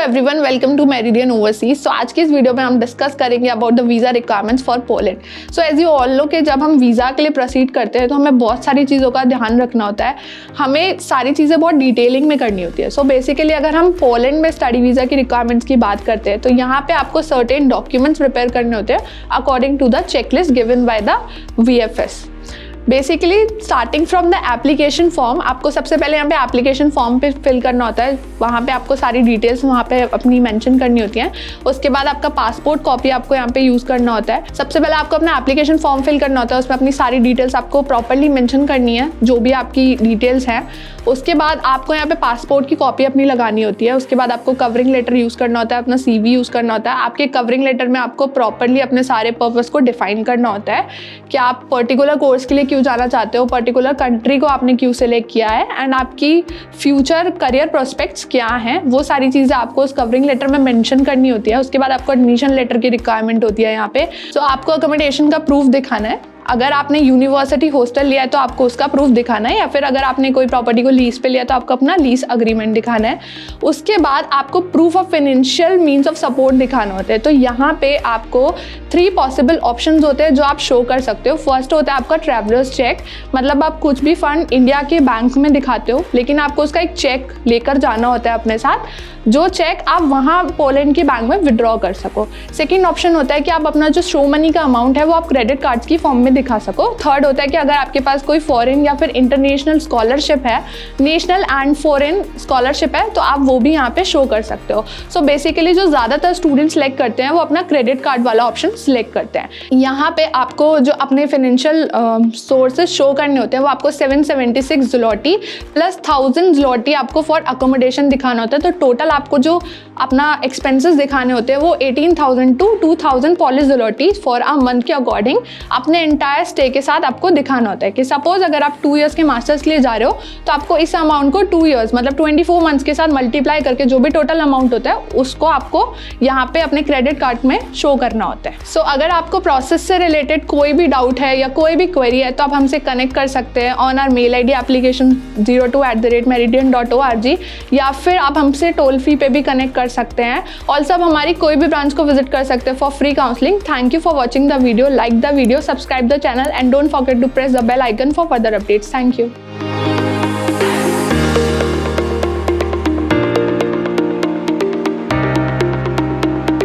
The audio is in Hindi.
Everyone, welcome to Meridian Overseas. So आज की इस वीडियो में हम डिस्कस करेंगे about the visa requirements for Poland. So as you all know कि जब हम वीज़ा के लिए प्रोसीड करते हैं तो हमें बहुत सारी चीज़ों का ध्यान रखना होता है, हमें सारी चीज़ें बहुत डिटेलिंग में करनी होती है। सो बेसिकली अगर हम पोलैंड में स्टडी वीज़ा की रिक्वायरमेंट्स की बात करते हैं तो यहाँ पे आपको सर्टेन डॉक्यूमेंट्स प्रिपेयर करने होते हैं according to the checklist given by the VFS। Basically starting from the application form, आपको सबसे पहले यहाँ पे एप्लीकेशन फॉर्म पे फिल करना होता है। वहाँ पे आपको सारी डिटेल्स वहाँ पे अपनी मेंशन करनी होती हैं। उसके बाद आपका पासपोर्ट कॉपी आपको यहाँ पे यूज़ करना होता है। सबसे पहले आपको अपना एप्लीकेशन फॉर्म फिल करना होता है, उसमें अपनी सारी डिटेल्स आपको प्रॉपरली मेंशन करनी है, जो भी आपकी डिटेल्स हैं। उसके बाद आपको यहाँ पे पासपोर्ट की कॉपी अपनी लगानी होती है। उसके बाद आपको कवरिंग लेटर यूज़ करना होता है, अपना CV यूज़ करना होता है। आपके कवरिंग लेटर में आपको प्रॉपरली अपने सारे पर्पस को डिफाइन करना होता है कि आप पर्टिकुलर कोर्स के लिए क्यों जाना चाहते हो, पर्टिकुलर कंट्री को आपने क्यों सेलेक्ट किया है, एंड आपकी फ्यूचर करियर प्रोस्पेक्ट्स क्या हैं, वो सारी चीज़ें आपको उस कवरिंग लेटर में मेंशन करनी होती है। उसके बाद आपको एडमिशन लेटर की रिक्वायरमेंट होती है यहाँ पे। सो आपको अकोमोडेशन का प्रूफ दिखाना है। अगर आपने यूनिवर्सिटी हॉस्टल लिया है तो आपको उसका प्रूफ दिखाना है, या फिर अगर आपने कोई प्रॉपर्टी को लीज पे लिया तो आपको अपना लीज अग्रीमेंट दिखाना है। उसके बाद आपको proof of financial means of support दिखाना होता है। तो यहाँ पे आपको 3 पॉसिबल ऑप्शंस होते हैं जो आप शो कर सकते हो। फर्स्ट होता है आपका ट्रैवलर्स चेक, मतलब आप कुछ भी फंड इंडिया के बैंक में दिखाते हो लेकिन आपको उसका एक चेक लेकर जाना होता है अपने साथ, जो चेक आप वहाँ पोलैंड के बैंक में विड्रॉ कर सको। सेकेंड ऑप्शन होता है कि आप अपना जो शो मनी का अमाउंट है वो आप क्रेडिट कार्ड्स की फॉर्म में दिखा सको। थर्ड होता है कि अगर आपके पास कोई फॉरेन या फिर इंटरनेशनल स्कॉलरशिप है, नेशनल एंड फॉरेन स्कॉलरशिप है, तो आप वो भी यहाँ पे शो कर सकते हो। सो बेसिकली जो ज़्यादातर स्टूडेंट्स सिलेक्ट करते हैं वो अपना क्रेडिट कार्ड वाला ऑप्शन सिलेक्ट करते हैं। यहाँ पे आपको जो अपने फाइनेंशियल सोर्सेज शो करने होते हैं वो आपको 776 ज़्लोटी प्लस 1000 ज़्लोटी आपको फॉर अकोमोडेशन दिखाना होता है। तो टोटल आपको जो अपना एक्सपेंसेस दिखाने होते हैं वो 18,000 to 2,000 Polish zloty for a month के अकॉर्डिंग अपने एंटायर स्टे के साथ आपको दिखाना होता है। कि सपोज अगर आप 2 इयर्स के मास्टर्स के लिए जा रहे हो तो आपको इस अमाउंट को 2 इयर्स मतलब 24 मंथ्स के साथ मल्टीप्लाई करके जो भी टोटल अमाउंट होता है उसको आपको यहाँ पे अपने क्रेडिट कार्ड में शो करना होता है। सो अगर आपको प्रोसेस से रिलेटेड कोई भी डाउट है या कोई भी क्वेरी है तो आप हमसे कनेक्ट कर सकते हैं on our mail ID application 02@meridian.org, या फिर आप हमसे टोल फ्री पे भी कनेक्ट कर सकते हैं। ऑल्सो आप हमारी कोई भी ब्रांच को विजिट कर सकते हैं for free counselling. Thank you for watching the video, like the video, subscribe the channel and don't forget to press the bell icon for further updates. Thank you.